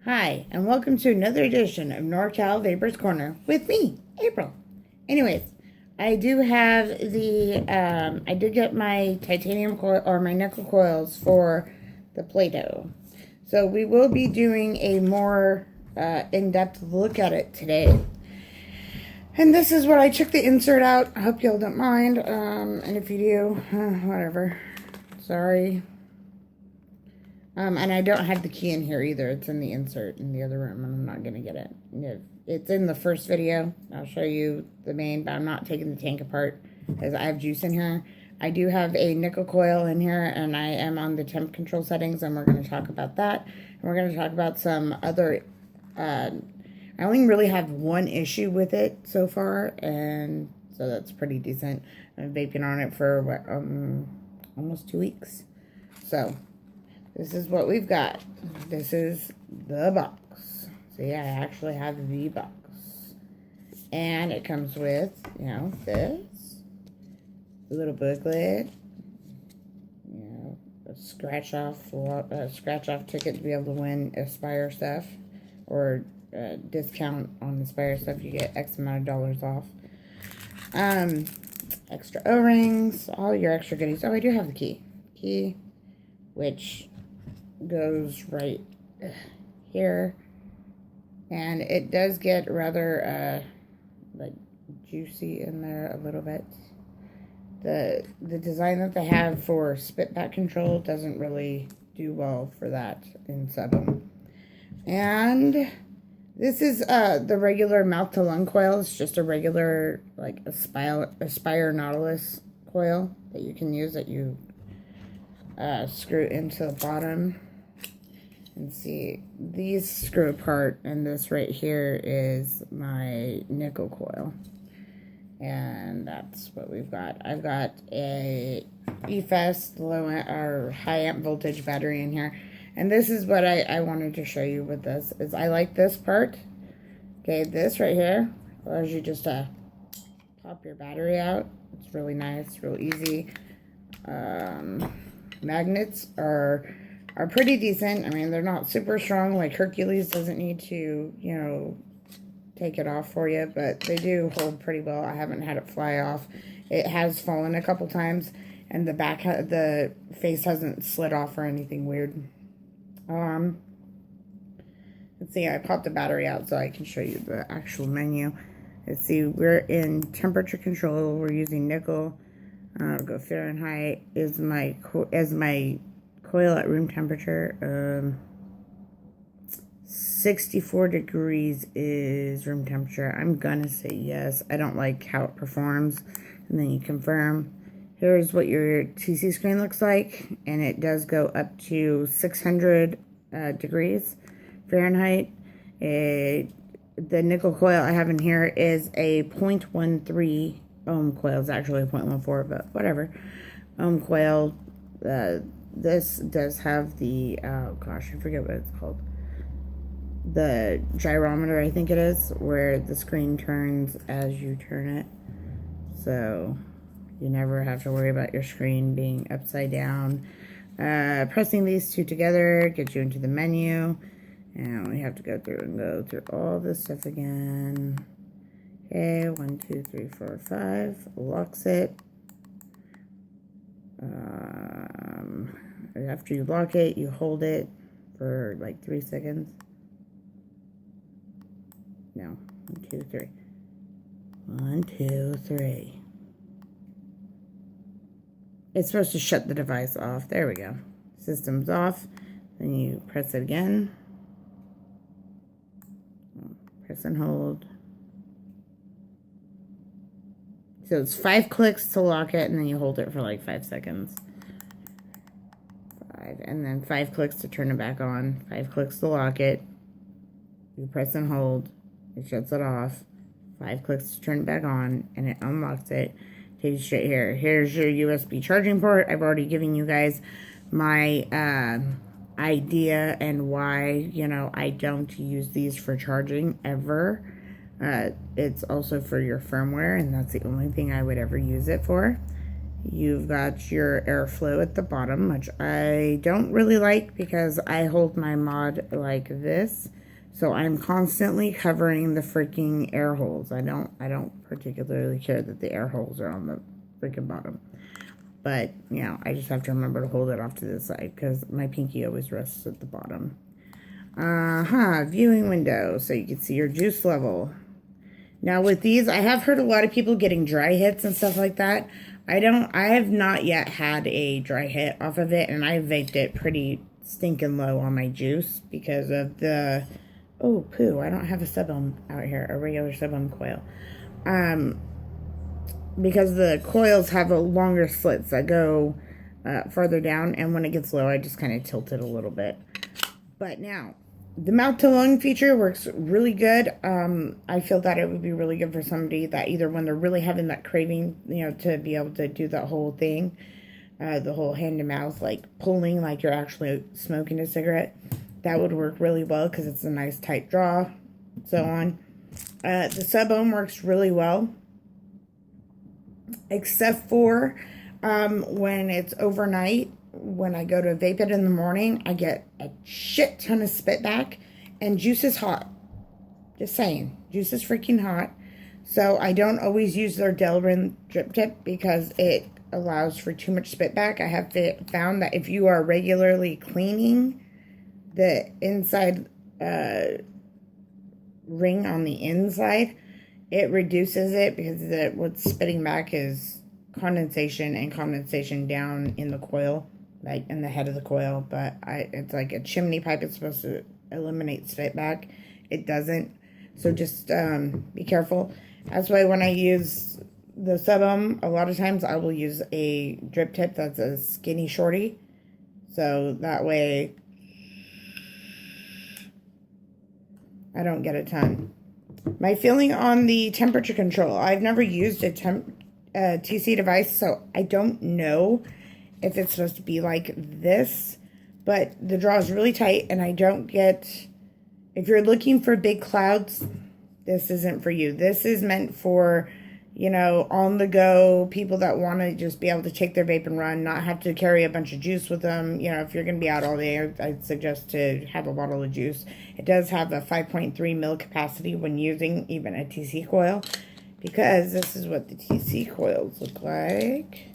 Hi, and welcome to another edition of NorCal Vapors Corner with me, April. Anyways, I do have I did get my titanium coil or my nickel coils for the Plato. So we will be doing a more in-depth look at it today. And this is what I took the insert out. I hope y'all don't mind. And if you do, whatever. Sorry. And I don't have the key in here either. It's in the insert in the other room, and I'm not going to get it. It's in the first video. I'll show you the main, but I'm not taking the tank apart as I have juice in here. I do have a nickel coil in here, and I am on the temp control settings, and we're going to talk about that. And we're going to talk about some other... I only really have one issue with it so far, and so that's pretty decent. I've been vaping on it for, what, almost 2 weeks. So... this is what we've got. This is the box. So yeah, I actually have the box. And it comes with, this little booklet. A scratch off ticket to be able to win Aspire stuff. Or discount on Aspire stuff. You get X amount of dollars off. Extra O-rings. All your extra goodies. Oh, I do have the key. Which... goes right here, and it does get rather like juicy in there a little bit. The design that they have for spit back control doesn't really do well for that in 7. And this is the regular mouth to lung coil. It's just a regular like Aspire Nautilus coil that you can use, that you screw into the bottom. And see, these screw apart, and this right here is my nickel coil. And that's what we've got. I've got a EFS or high amp voltage battery in here. And this is what I wanted to show you with this, is I like this part. Okay, this right here allows you just to pop your battery out. It's really nice, real easy. Magnets are pretty decent. I mean, they're not super strong. Like Hercules doesn't need to, take it off for you, but they do hold pretty well. I haven't had it fly off. It has fallen a couple times, and the face hasn't slid off or anything weird. Let's see, I popped the battery out so I can show you the actual menu. Let's see, we're in temperature control. We're using nickel. I'll go Fahrenheit is my coil at room temperature. 64 degrees is room temperature. I'm gonna say yes. I don't like how it performs. And then you confirm. Here's what your TC screen looks like, and it does go up to 600 degrees Fahrenheit. The nickel coil I have in here is a 0.13 ohm coil. It's actually a 0.14, but whatever. Ohm coil. This does have the, oh gosh, I forget what it's called. The gyrometer, I think it is, where the screen turns as you turn it. So you never have to worry about your screen being upside down. Pressing these two together gets you into the menu. And we have to go through all this stuff again. Okay, 1, 2, 3, 4, 5. Locks it. After you lock it, you hold it for like 3 seconds. No, 1, 2, 3. 1, 2, 3. It's supposed to shut the device off. There we go. System's off. Then you press it again. Press and hold. So it's 5 clicks to lock it, and then you hold it for like 5 seconds. 5, and then 5 clicks to turn it back on. 5 clicks to lock it. You press and hold. It shuts it off. 5 clicks to turn it back on, and it unlocks it. Takes you straight here. Here's your USB charging port. I've already given you guys my idea and why, I don't use these for charging ever. It's also for your firmware, and that's the only thing I would ever use it for. You've got your airflow at the bottom, which I don't really like because I hold my mod like this. So I'm constantly covering the freaking air holes. I don't particularly care that the air holes are on the freaking bottom. But, you know, I just have to remember to hold it off to the side because my pinky always rests at the bottom. Viewing window, so you can see your juice level. Now with these, I have heard a lot of people getting dry hits and stuff like that. I have not yet had a dry hit off of it, and I vaped it pretty stinking low on my juice because of the, oh poo, I don't have a sub-ohm out here, a regular sub-ohm coil. Because the coils have a longer slits that go farther down, and when it gets low, I just kind of tilt it a little bit. But now, the mouth to lung feature works really good. I feel that it would be really good for somebody that either when they're really having that craving, you know, to be able to do that whole thing, the whole hand to mouth, like pulling like you're actually smoking a cigarette. That would work really well because it's a nice tight draw, so on. The sub-ohm works really well, except for when it's overnight. When I go to vape it in the morning, I get a shit ton of spit back, and juice is hot. Just saying, juice is freaking hot. So I don't always use their Delrin drip tip because it allows for too much spit back. I have found that if you are regularly cleaning the inside ring on the inside, it reduces it because what's spitting back is condensation and condensation down in the coil, like in the head of the coil. But it's like a chimney pipe. It's supposed to eliminate spit back. It doesn't. So just be careful. That's why when I use the sub-ohm, a lot of times I will use a drip tip that's a skinny shorty. So that way I don't get a ton. My feeling on the temperature control. I've never used a TC device, so I don't know if it's supposed to be like this. But the draw is really tight, and I don't get... If you're looking for big clouds, this isn't for you. This is meant for, you know, on the go, people that want to just be able to take their vape and run, not have to carry a bunch of juice with them. You know, if you're going to be out all day, I'd suggest to have a bottle of juice. It does have a 5.3 mil capacity when using even a TC coil, because this is what the TC coils look like.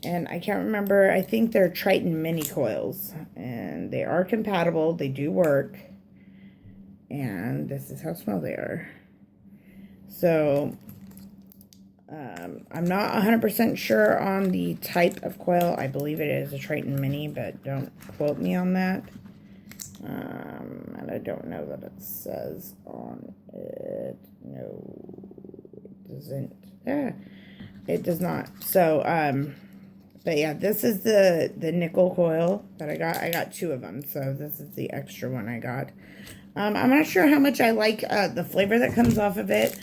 And I can't remember, I think they're Triton mini coils, and they are compatible. They do work. And this is how small they are. So, I'm not 100% sure on the type of coil. I believe it is a Triton Mini, but don't quote me on that. And I don't know that it says on it. No, it doesn't. It does not. So, but yeah, this is the nickel coil that I got. I got 2 of them, so this is the extra one I got. I'm not sure how much I like the flavor that comes off of it.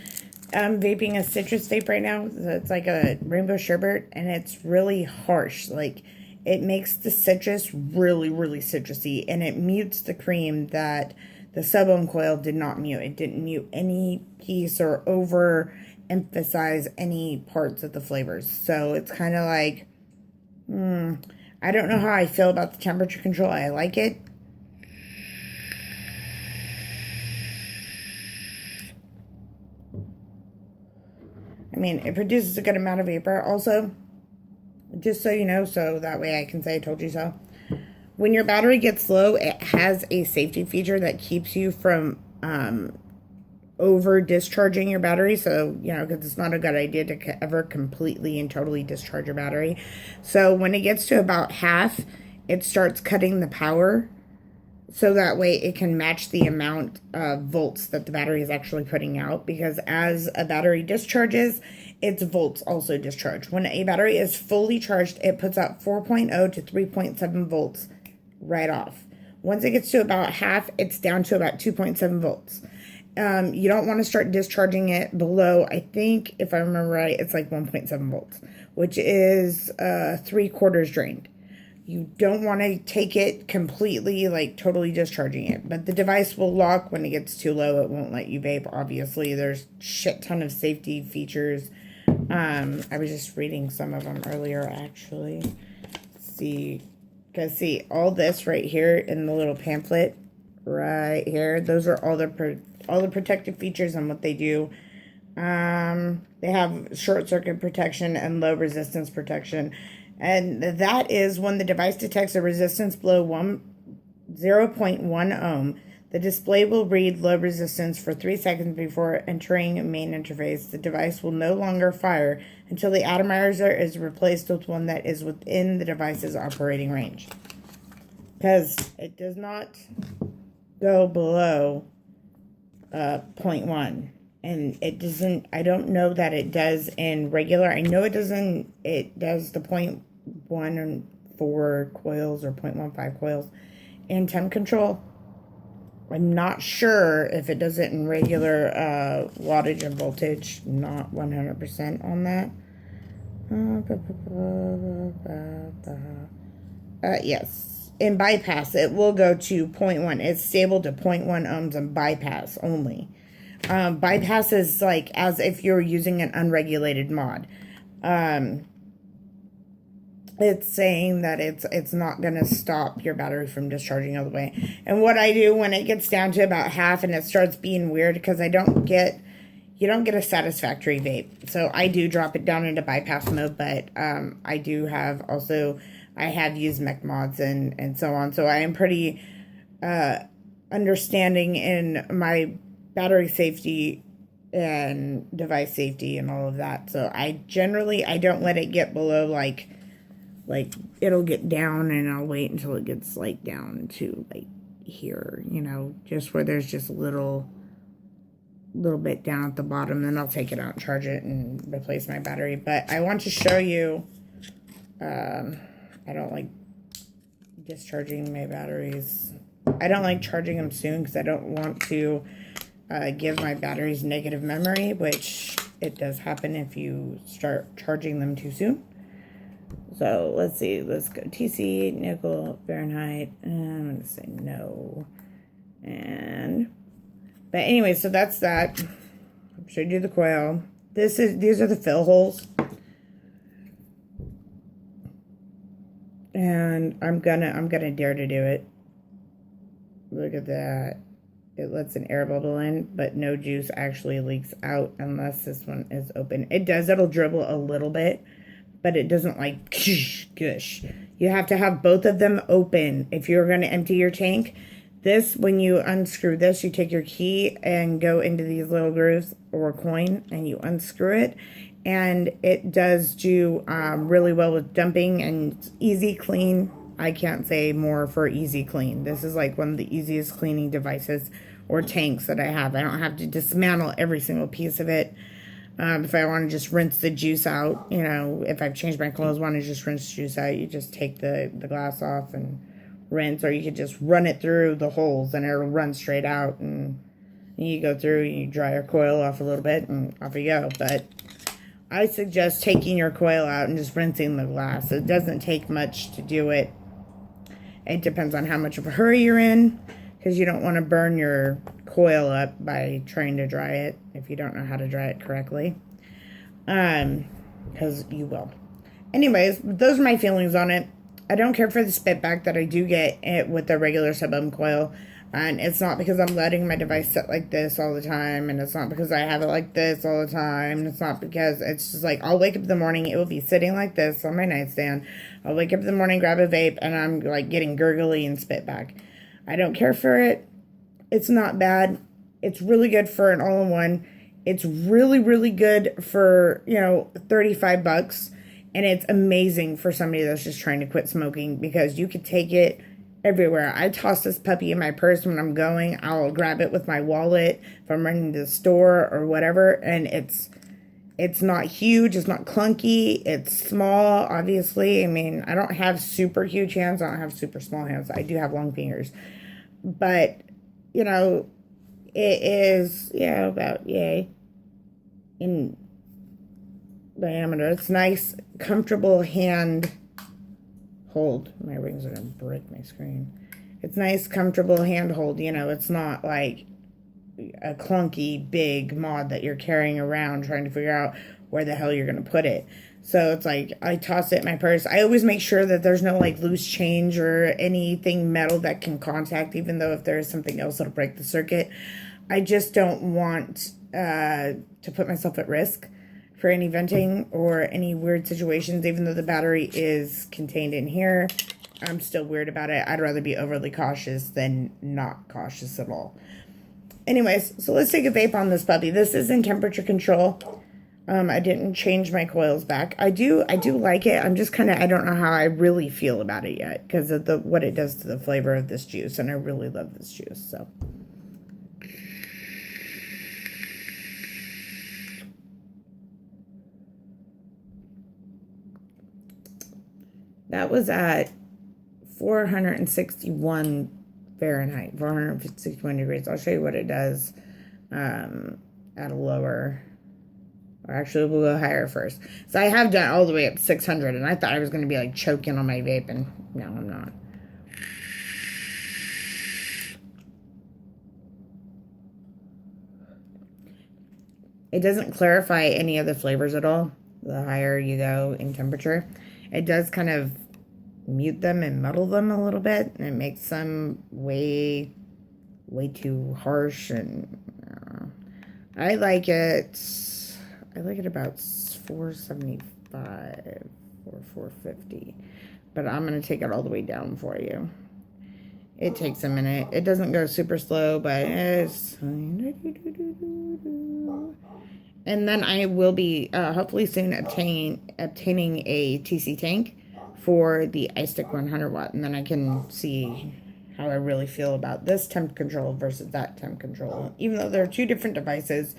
I'm vaping a citrus vape right now. It's like a rainbow sherbet, and it's really harsh. Like, it makes the citrus really, really citrusy, and it mutes the cream that the sub-ohm coil did not mute. It didn't mute any piece or overemphasize any parts of the flavors. So it's kind of like, I don't know how I feel about the temperature control. I like it. I mean, it produces a good amount of vapor. Also, just so you know, so that way I can say I told you so. When your battery gets low, it has a safety feature that keeps you from over discharging your battery. So, you know, because it's not a good idea to ever completely and totally discharge your battery. So when it gets to about half, it starts cutting the power. So that way it can match the amount of volts that the battery is actually putting out. Because as a battery discharges, its volts also discharge. When a battery is fully charged, it puts out 4.0 to 3.7 volts right off. Once it gets to about half, it's down to about 2.7 volts. You don't want to start discharging it below, I think, if I remember right, it's like 1.7 volts, which is 3/4 drained. You don't want to take it completely, like totally discharging it. But the device will lock when it gets too low. It won't let you vape, obviously. There's shit ton of safety features I was just reading some of them earlier, actually. See, because see, all this right here in the little pamphlet right here, those are all the protective features and what they do. They have short circuit protection and low resistance protection. And that is when the device detects a resistance below 0.1 ohm. The display will read low resistance for 3 seconds before entering main interface. The device will no longer fire until the atomizer is replaced with one that is within the device's operating range. Because it does not go below 0.1. And it doesn't, I don't know that it does in regular. I know it doesn't, it does the 0.14 coils or 0.15 coils in temp control. I'm not sure if it does it in regular wattage and voltage. Not 100% on that. Yes. In bypass, it will go to 0.1. It's stable to 0.1 ohms in bypass only. Bypass is like as if you're using an unregulated mod. It's saying that it's not going to stop your battery from discharging all the way. And what I do when it gets down to about half and it starts being weird, because you don't get a satisfactory vape. So I do drop it down into bypass mode, but I do have also, I have used mech mods and so on. So I am pretty understanding in my battery safety and device safety and all of that. So I don't let it get below like it'll get down and I'll wait until it gets like down to like here, you know, just where there's just a little bit down at the bottom. Then I'll take it out and charge it and replace my battery. But I want to show you, I don't like discharging my batteries. I don't like charging them soon because I don't want to give my batteries negative memory, which it does happen if you start charging them too soon. So let's see, let's go TC, nickel, Fahrenheit, and I'm going to say no. But anyway, so that's that. I showed you the coil. These are the fill holes. And I'm gonna dare to do it. Look at that. It lets an air bubble in, but no juice actually leaks out unless this one is open. It does, it'll dribble a little bit, but it doesn't like gush. You have to have both of them open if you're going to empty your tank. This, when you unscrew this, you take your key and go into these little grooves or coin and you unscrew it. And it does do really well with dumping and easy clean. I can't say more for easy clean. This is like one of the easiest cleaning devices or tanks that I have. I don't have to dismantle every single piece of it. If I want to just rinse the juice out, you know, if I've changed my clothes, want to just rinse the juice out, you just take the glass off and rinse, or you could just run it through the holes and it'll run straight out, and you go through, you dry your coil off a little bit and off you go. But I suggest taking your coil out and just rinsing the glass. It doesn't take much to do it. It depends on how much of a hurry you're in, because you don't want to burn your coil up by trying to dry it if you don't know how to dry it correctly. Because you will. Anyways, those are my feelings on it. I don't care for the spit back that I do get it with the regular sub-ohm coil. And it's not because I'm letting my device sit like this all the time. And it's not because I have it like this all the time. And it's not because it's just like, I'll wake up in the morning, it will be sitting like this on my nightstand. I'll wake up in the morning, grab a vape, and I'm like getting gurgly and spit back. I don't care for it. It's not bad. It's really good for an all-in-one. It's really, really good for, you know, 35 bucks. And it's amazing for somebody that's just trying to quit smoking, because you could take it everywhere. I toss this puppy in my purse when I'm going. I'll grab it with my wallet if I'm running to the store or whatever. And it's not huge. It's not clunky. It's small, obviously. I mean, I don't have super huge hands. I don't have super small hands. I do have long fingers. But, you know, it is, yeah, about yay in diameter. It's nice, comfortable hand hold. My rings are gonna break my screen. It's nice, comfortable hand hold. You know, it's not like a clunky big mod that you're carrying around trying to figure out where the hell you're going to put it. So it's like, I toss it in my purse. I always make sure that there's no like loose change or anything metal that can contact, even though if there is something else that'll break the circuit. I just don't want to put myself at risk for any venting or any weird situations. Even though the battery is contained in here, I'm still weird about it. I'd rather be overly cautious than not cautious at all. Anyways, so let's take a vape on this puppy. This is in temperature control. I didn't change my coils back. I do like it. I'm just kind of, I don't know how I really feel about it yet because of what it does to the flavor of this juice, and I really love this juice. So that was at 461 Fahrenheit, 461 degrees. I'll show you what it does at a lower. Or actually, we'll go higher first. So I have done all the way up to 600, and I thought I was going to be like choking on my vape, and no, I'm not. It doesn't clarify any of the flavors at all. The higher you go in temperature, it does kind of mute them and muddle them a little bit, and it makes them way too harsh. And I like it. I like it about 475 or 450, but I'm going to take it all the way down for you. It takes a minute. It doesn't go super slow, but it's... And then I will be hopefully soon obtaining a TC tank for the iStick 100 watt, and then I can see how I really feel about this temp control versus that temp control. Even though they're two different devices,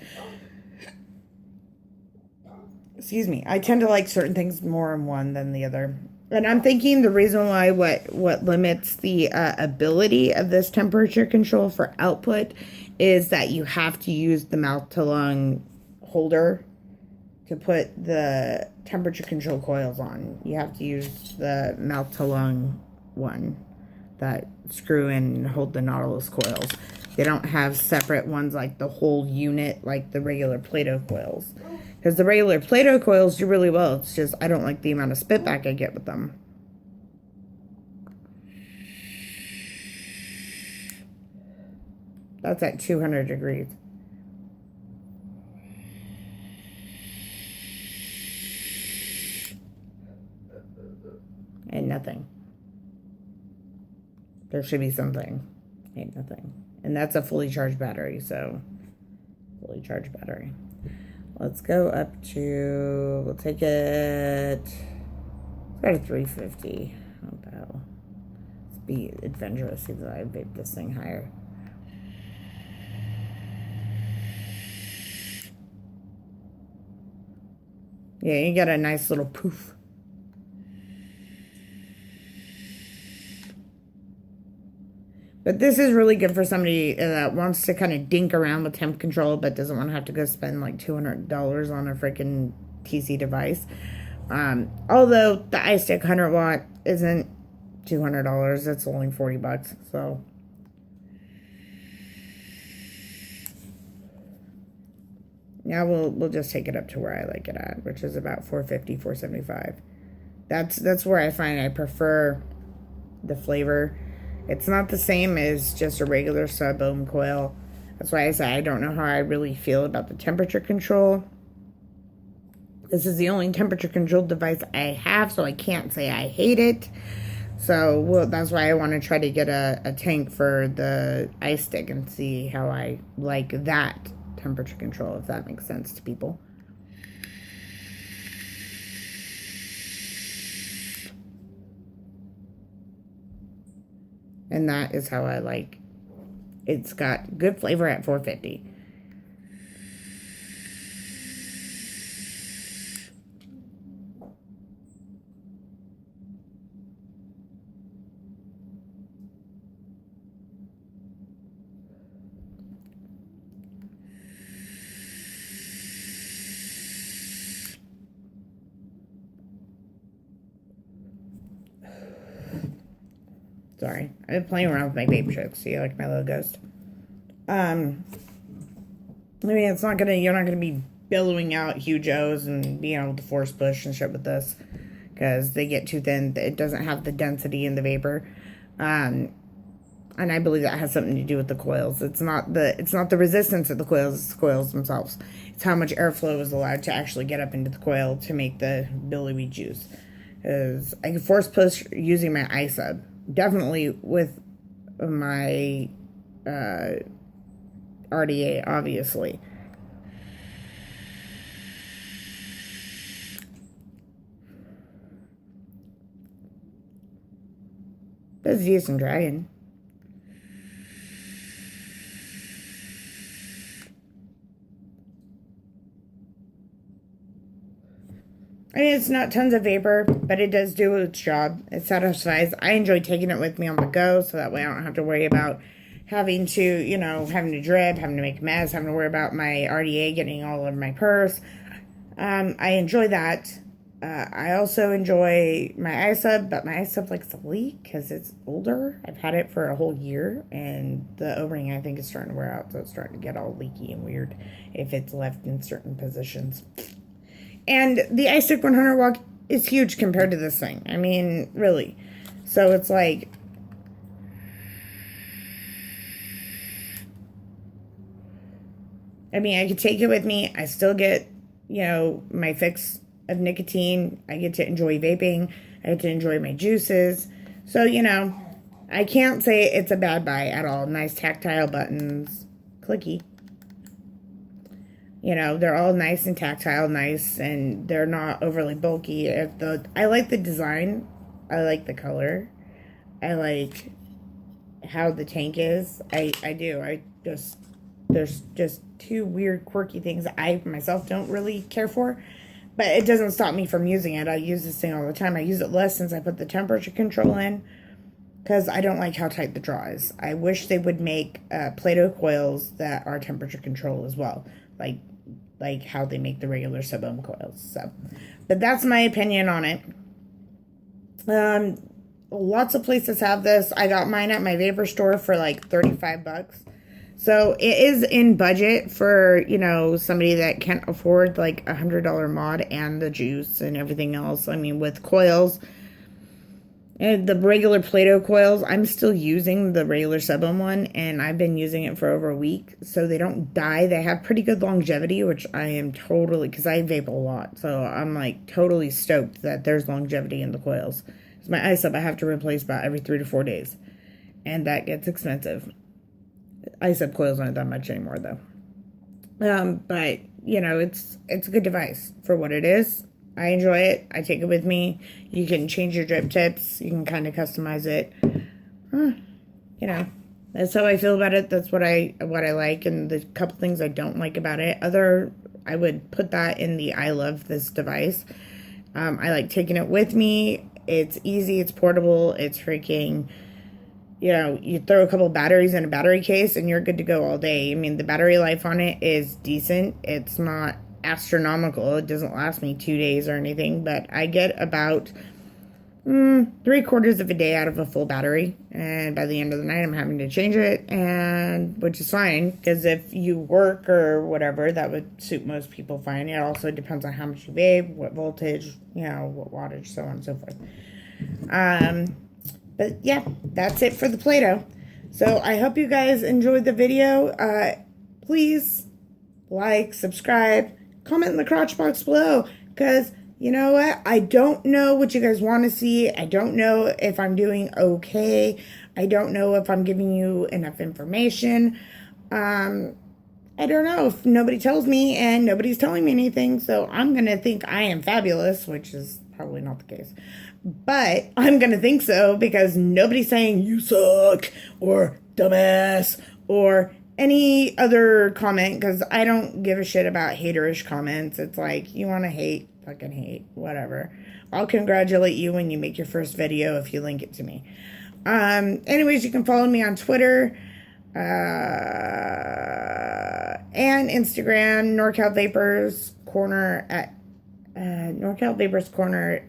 excuse me, I tend to like certain things more in one than the other. And I'm thinking the reason why what limits the ability of this temperature control for output is that you have to use the mouth to lung holder to put the temperature control coils on. You have to use the mouth to lung one that screw in and hold the Nautilus coils. They don't have separate ones like the whole unit like the regular Plato coils. Because the regular Plato coils do really well. It's just I don't like the amount of spitback I get with them. That's at 200 degrees. And nothing. There should be something. Ain't nothing. And that's a fully charged battery, so fully charged battery. Let's go up to, we'll take it, let's go to 350. How about, let's be adventurous, see that I vape this thing higher. Yeah, you got a nice little poof. But this is really good for somebody that wants to kind of dink around with temp control but doesn't want to have to go spend like $200 on a freaking TC device. Although the iStick 100 watt isn't $200, it's only 40 bucks. So now we'll just take it up to where I like it at, which is about 450, 475. That's where I find I prefer the flavor. It's not the same as just a regular sub-ohm coil. That's why I say I don't know how I really feel about the temperature control. This is the only temperature controlled device I have, so I can't say I hate it. So that's why I want to try to get a tank for the iStick and see how I like that temperature control, if that makes sense to people. And that is how I like. It's got good flavor at 450. Sorry, I've been playing around with my vape chokes. See, like my little ghost. I mean, it's not gonna. You're not gonna be billowing out huge O's and being able to force push and shit with this, because they get too thin. It doesn't have the density in the vapor. And I believe that has something to do with the coils. It's not the resistance of the coils, it's the coils themselves. It's how much airflow is allowed to actually get up into the coil to make the billowy juice. Because I can force push using my iSub. Definitely with my RDA, obviously. That's decent dragon. I mean, it's not tons of vapor, but it does do its job. It satisfies. I enjoy taking it with me on the go, so that way I don't have to worry about having to, having to drip, having to make a mess, having to worry about my RDA getting all over my purse. I enjoy that. I also enjoy my iSub, but my iSub likes to leak because it's older. I've had it for a whole year, and the O-ring, I think, is starting to wear out, so it's starting to get all leaky and weird if it's left in certain positions. And the iStick 100 Walk is huge compared to this thing. I mean, really. So it's like, I mean, I could take it with me. I still get, my fix of nicotine. I get to enjoy vaping. I get to enjoy my juices. So, I can't say it's a bad buy at all. Nice tactile buttons. Clicky. They're all nice and tactile, nice, and they're not overly bulky. I like the design. I like the color. I like how the tank is. I do. There's just two weird, quirky things I myself don't really care for, but it doesn't stop me from using it. I use this thing all the time. I use it less since I put the temperature control in, because I don't like how tight the draw is. I wish they would make Plato coils that are temperature control as well, like how they make the regular sub-ohm coils. So, but that's my opinion on it. Lots of places have this. I got mine at my vapor store for like $35. So it is in budget for, somebody that can't afford like $100 mod and the juice and everything else. I mean, with coils and the regular Plato coils, I'm still using the regular sub-ohm one, and I've been using it for over a week, so they don't die. They have pretty good longevity, which I am totally, because I vape a lot, so I'm like totally stoked that there's longevity in the coils. Because my iSub I have to replace about every 3 to 4 days, and that gets expensive. iSub coils aren't that much anymore though. But it's a good device for what it is. I enjoy it. I take it with me. You can change your drip tips. You can kind of customize it. That's how I feel about it. That's what I like. And the couple things I don't like about it. I would put that in the I love this device. I like taking it with me. It's easy. It's portable. It's freaking, you throw a couple batteries in a battery case and you're good to go all day. I mean, the battery life on it is decent. It's not astronomical. It doesn't last me 2 days or anything, but I get about 3/4 of a day out of a full battery, and by the end of the night I'm having to change it, and which is fine, because if you work or whatever, that would suit most people fine. It also depends on how much you vape, what voltage, what wattage, so on and so forth. But yeah, that's it for the Plato. So I hope you guys enjoyed the video. Please like, subscribe, comment in the crotch box below, because you know what? I don't know what you guys want to see. I don't know if I'm doing okay. I don't know if I'm giving you enough information. I don't know if nobody tells me, and nobody's telling me anything, so I'm going to think I am fabulous, which is probably not the case. But I'm going to think so because nobody's saying you suck or dumbass or any other comment, because I don't give a shit about haterish comments. It's like, you want to hate, fucking hate, whatever. I'll congratulate you when you make your first video if you link it to me. Anyways, you can follow me on Twitter and Instagram, NorCal Vapors Corner at NorCal Vapors Corner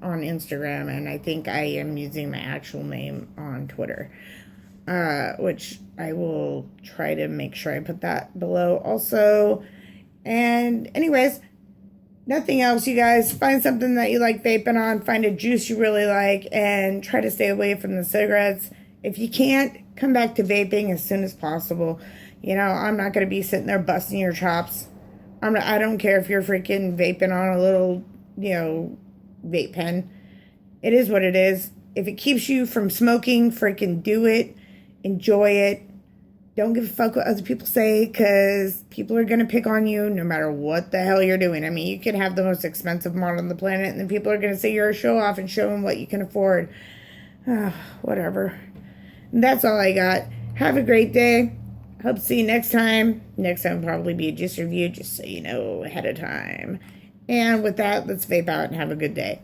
on Instagram, and I think I am using my actual name on Twitter. Which I will try to make sure I put that below. Also, And anyways, nothing else, you guys. Find something that you like vaping on. Find a juice you really like and try to stay away from the cigarettes. If you can't, come back to vaping as soon as possible. You know, I'm not going to be sitting there busting your chops. I don't care if you're freaking vaping on a little, vape pen. It is what it is. If it keeps you from smoking, freaking do it. Enjoy it. Don't give a fuck what other people say, because people are going to pick on you no matter what the hell you're doing. I mean, you could have the most expensive model on the planet, and then people are going to say you're a show off and show them what you can afford. Whatever. And that's all I got. Have a great day. Hope to see you next time. Next time will probably be a juice review, just so you know ahead of time. And with that, let's vape out and have a good day.